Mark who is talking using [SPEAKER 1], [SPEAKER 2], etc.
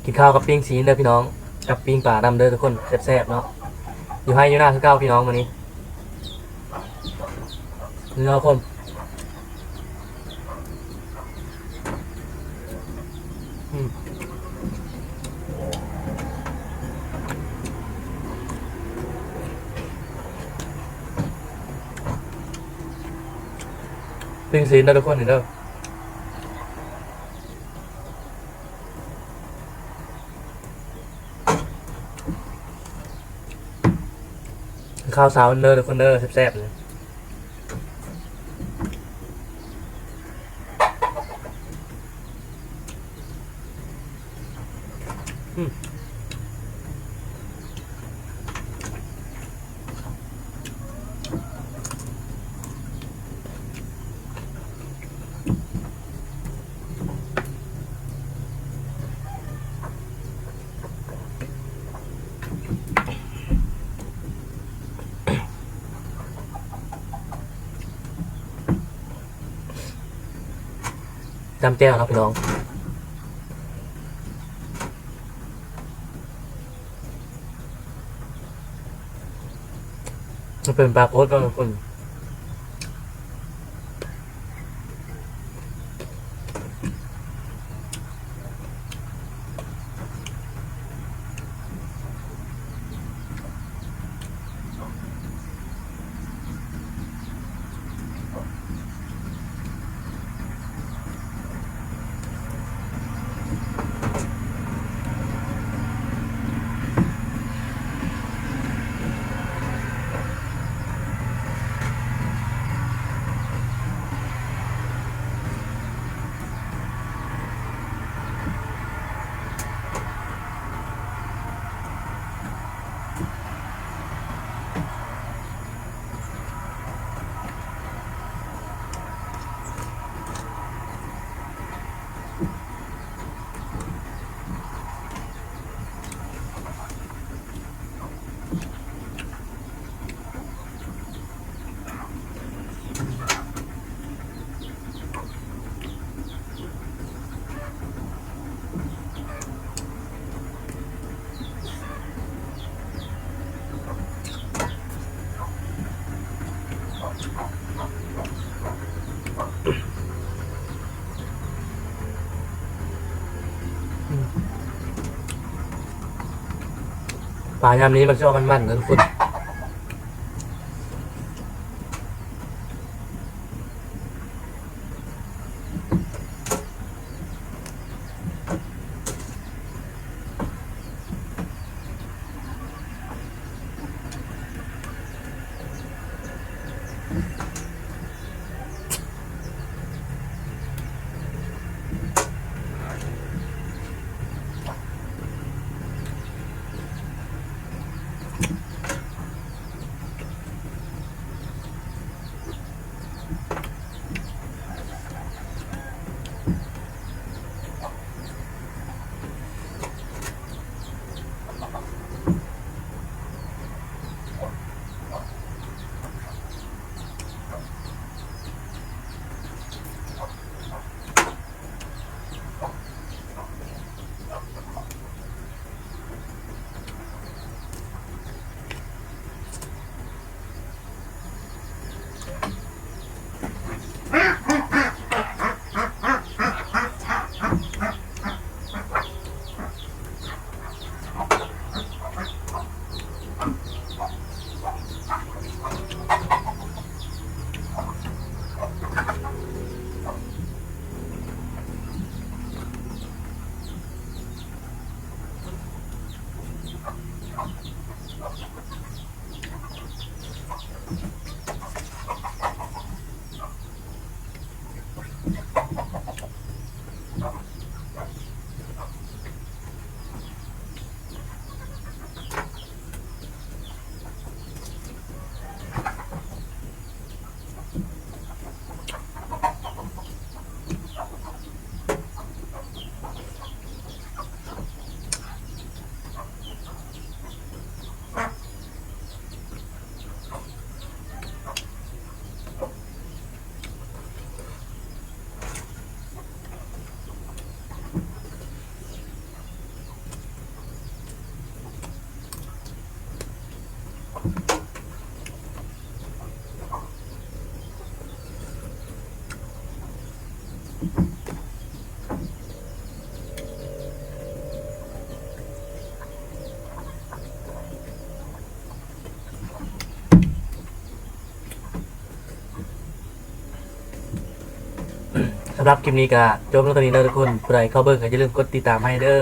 [SPEAKER 1] กินข้าวกับปิ้งซีนเด้อพี่น้องกับปิ้งปลาดำเด้อทุกคนแซ่บๆเนาะอยู่ให้อยู่หน้าคือเก้าพี่น้องวันนี้นี่เนาะคนอืมปิ้งซีนเด้อทุกคนเด้อข้าวเช้าเด้อทุกคนเด้อแซ่บๆเลยอืมจำแจ้วครับพี่น้องมันเป็นปลาโคตรทุกคนปลายามนี้มันชอบมันๆนะทุกคน สำหรับคลิปนี้ก็จบแล้วตอนนี้เด้อทุกคนผู้ใดเข้าเบิ่งก็อย่าลืมกดติดตามให้เด้อ